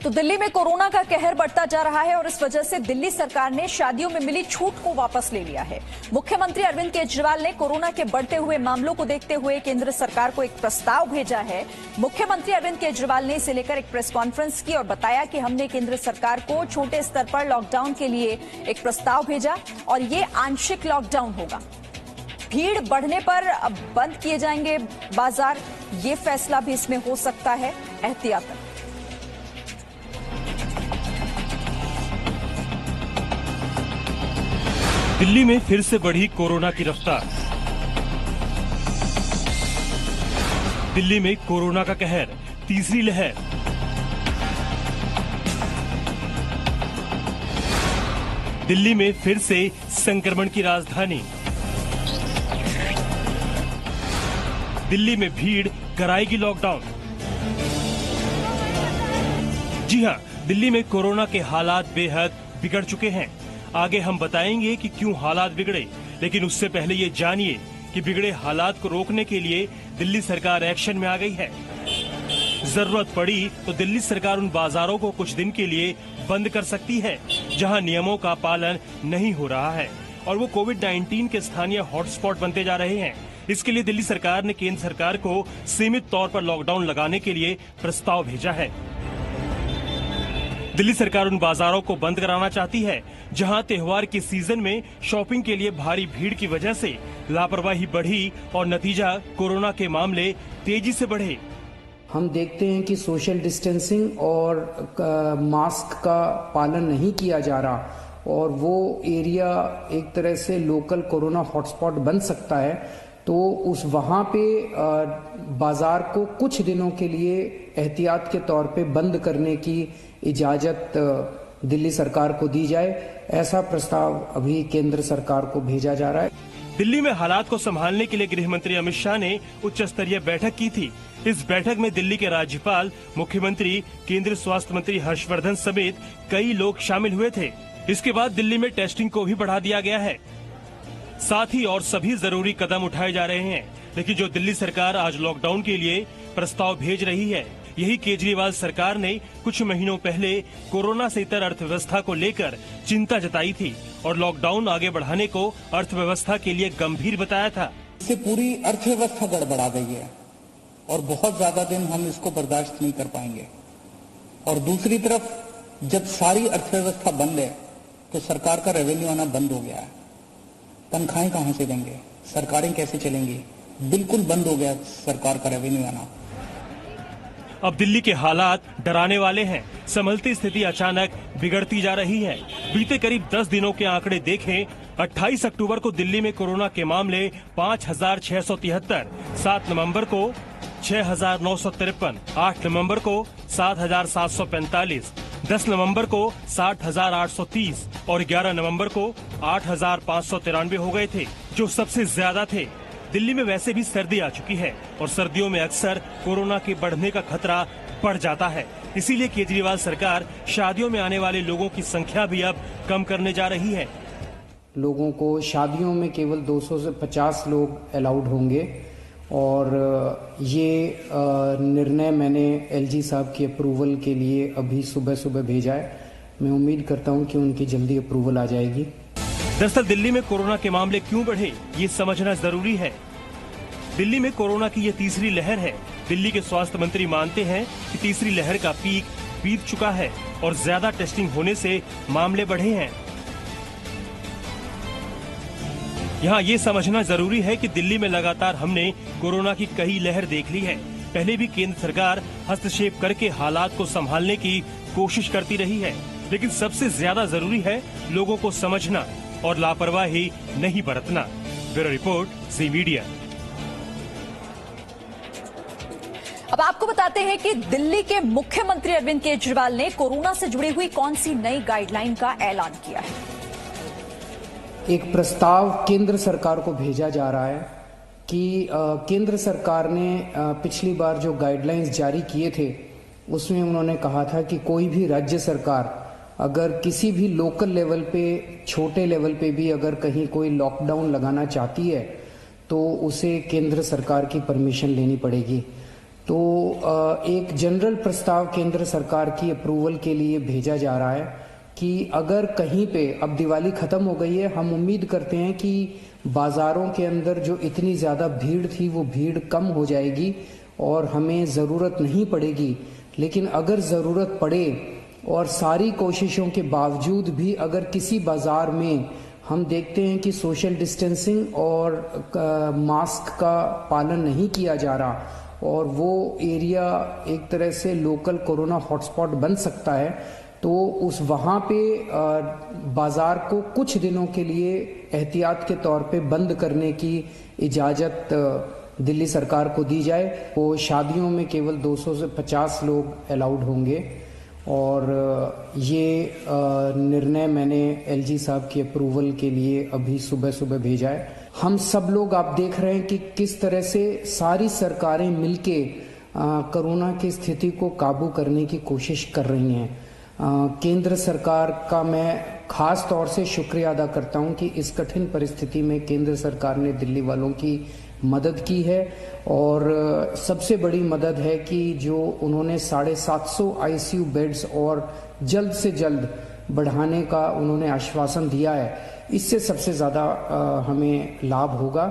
तो दिल्ली में कोरोना का कहर बढ़ता जा रहा है और इस वजह से दिल्ली सरकार ने शादियों में मिली छूट को वापस ले लिया है। मुख्यमंत्री अरविंद केजरीवाल ने कोरोना के बढ़ते हुए मामलों को देखते हुए केंद्र सरकार को एक प्रस्ताव भेजा है। मुख्यमंत्री अरविंद केजरीवाल ने इसे लेकर एक प्रेस कॉन्फ्रेंस की और बताया कि हमने केंद्र सरकार को छोटे स्तर पर लॉकडाउन के लिए एक प्रस्ताव भेजा और ये आंशिक लॉकडाउन होगा। भीड़ बढ़ने पर बंद किए जाएंगे बाजार, ये फैसला भी इसमें हो सकता है एहतियातन। दिल्ली में फिर से बढ़ी कोरोना की रफ्तार। दिल्ली में कोरोना का कहर, तीसरी लहर। दिल्ली में फिर से संक्रमण की राजधानी। दिल्ली में भीड़ कराएगी लॉकडाउन। जी हां, दिल्ली में कोरोना के हालात बेहद बिगड़ चुके हैं। आगे हम बताएंगे कि क्यों हालात बिगड़े, लेकिन उससे पहले ये जानिए कि बिगड़े हालात को रोकने के लिए दिल्ली सरकार एक्शन में आ गई है। जरूरत पड़ी तो दिल्ली सरकार उन बाजारों को कुछ दिन के लिए बंद कर सकती है जहां नियमों का पालन नहीं हो रहा है और वो कोविड-19 के स्थानीय हॉटस्पॉट बनते जा रहे हैं। इसके लिए दिल्ली सरकार ने केंद्र सरकार को सीमित तौर पर लॉकडाउन लगाने के लिए प्रस्ताव भेजा है। दिल्ली सरकार उन बाजारों को बंद कराना चाहती है जहां त्योहार के सीजन में शॉपिंग के लिए भारी भीड़ की वजह से लापरवाही बढ़ी और नतीजा कोरोना के मामले तेजी से बढ़े। हम देखते हैं कि सोशल डिस्टेंसिंग और मास्क का पालन नहीं किया जा रहा और वो एरिया एक तरह से लोकल कोरोना हॉटस्पॉट बन सकता है, तो उस वहां पे बाजार को कुछ दिनों के लिए एहतियात के तौर पे बंद करने की इजाजत दिल्ली सरकार को दी जाए। ऐसा प्रस्ताव अभी केंद्र सरकार को भेजा जा रहा है। दिल्ली में हालात को संभालने के लिए गृह मंत्री अमित शाह ने उच्च स्तरीय बैठक की थी। इस बैठक में दिल्ली के राज्यपाल, मुख्यमंत्री, केंद्रीय स्वास्थ्य मंत्री हर्षवर्धन समेत कई लोग शामिल हुए थे। इसके बाद दिल्ली में टेस्टिंग को भी बढ़ा दिया गया है। साथ ही और सभी जरूरी कदम उठाए जा रहे हैं, लेकिन जो दिल्ली सरकार आज लॉकडाउन के लिए प्रस्ताव भेज रही है, यही केजरीवाल सरकार ने कुछ महीनों पहले कोरोना से इतर अर्थव्यवस्था को लेकर चिंता जताई थी और लॉकडाउन आगे बढ़ाने को अर्थव्यवस्था के लिए गंभीर बताया था। इससे पूरी अर्थव्यवस्था गड़बड़ा गई है और बहुत ज्यादा दिन हम इसको बर्दाश्त नहीं कर पाएंगे। और दूसरी तरफ जब सारी अर्थव्यवस्था बंद है तो सरकार का रेवेन्यू आना बंद हो गया है। तनख्वाहें कहां से देंगे, सरकारें कैसे चलेंगी, बिल्कुल बंद हो गया सरकार का रेवेन्यू आना। अब दिल्ली के हालात डराने वाले हैं। संभलती स्थिति अचानक बिगड़ती जा रही है। बीते करीब 10 दिनों के आंकड़े देखें, 28 अक्टूबर को दिल्ली में कोरोना के मामले 5,673, 7 नवंबर को 6,953, 8 नवंबर को 7,745, 10 नवंबर को 60,830 और 11 नवंबर को 8,593 हो गए थे, जो सबसे ज्यादा थे। दिल्ली में वैसे भी सर्दी आ चुकी है और सर्दियों में अक्सर कोरोना के बढ़ने का खतरा बढ़ जाता है। इसीलिए केजरीवाल सरकार शादियों में आने वाले लोगों की संख्या भी अब कम करने जा रही है। लोगों को शादियों में केवल 200 से 50 लोग अलाउड होंगे और ये निर्णय मैंने एलजी साहब की अप्रूवल के लिए अभी सुबह भेजा है। मैं उम्मीद करता हूं कि उनकी जल्दी अप्रूवल आ जाएगी। दरअसल दिल्ली में कोरोना के मामले क्यों बढ़े, ये समझना जरूरी है। दिल्ली में कोरोना की ये तीसरी लहर है। दिल्ली के स्वास्थ्य मंत्री मानते हैं कि तीसरी लहर का पीक बीत चुका है और ज्यादा टेस्टिंग होने से मामले बढ़े हैं। यहाँ ये समझना जरूरी है कि दिल्ली में लगातार हमने कोरोना की कई लहर देख ली है। पहले भी केंद्र सरकार हस्तक्षेप करके हालात को संभालने की कोशिश करती रही है, लेकिन सबसे ज्यादा जरूरी है लोगों को समझना और लापरवाही नहीं बरतना। ब्यूरो रिपोर्ट, जी मीडिया। अब आपको बताते हैं कि दिल्ली के मुख्यमंत्री अरविंद केजरीवाल ने कोरोना से जुड़ी हुई कौन सी नई गाइडलाइन का ऐलान किया है। एक प्रस्ताव केंद्र सरकार को भेजा जा रहा है कि केंद्र सरकार ने पिछली बार जो गाइडलाइंस जारी किए थे उसमें उन्होंने कहा था कि कोई भी राज्य सरकार अगर किसी भी लोकल लेवल पे, छोटे लेवल पे भी अगर कहीं कोई लॉकडाउन लगाना चाहती है तो उसे केंद्र सरकार की परमिशन लेनी पड़ेगी। तो एक जनरल प्रस्ताव केंद्र सरकार की अप्रूवल के लिए भेजा जा रहा है कि अगर कहीं पे, अब दिवाली खत्म हो गई है, हम उम्मीद करते हैं कि बाजारों के अंदर जो इतनी ज़्यादा भीड़ थी वो भीड़ कम हो जाएगी और हमें ज़रूरत नहीं पड़ेगी। लेकिन अगर ज़रूरत पड़े और सारी कोशिशों के बावजूद भी अगर किसी बाज़ार में हम देखते हैं कि सोशल डिस्टेंसिंग और मास्क का पालन नहीं किया जा रहा और वो एरिया एक तरह से लोकल कोरोना हॉटस्पॉट बन सकता है, तो उस वहाँ पे बाज़ार को कुछ दिनों के लिए एहतियात के तौर पे बंद करने की इजाज़त दिल्ली सरकार को दी जाए। वो शादियों में केवल 200 से 50 लोग अलाउड होंगे और ये निर्णय मैंने एलजी साहब की अप्रूवल के लिए अभी सुबह सुबह भेजा है। हम सब लोग आप देख रहे हैं कि किस तरह से सारी सरकारें मिलके कोरोना की स्थिति को काबू करने की कोशिश कर रही हैं। केंद्र सरकार का मैं खास तौर से शुक्रिया अदा करता हूं कि इस कठिन परिस्थिति में केंद्र सरकार ने दिल्ली वालों की मदद की है और सबसे बड़ी मदद है कि जो उन्होंने 750 आईसीयू बेड्स और जल्द से जल्द बढ़ाने का उन्होंने आश्वासन दिया है, इससे सबसे ज़्यादा हमें लाभ होगा।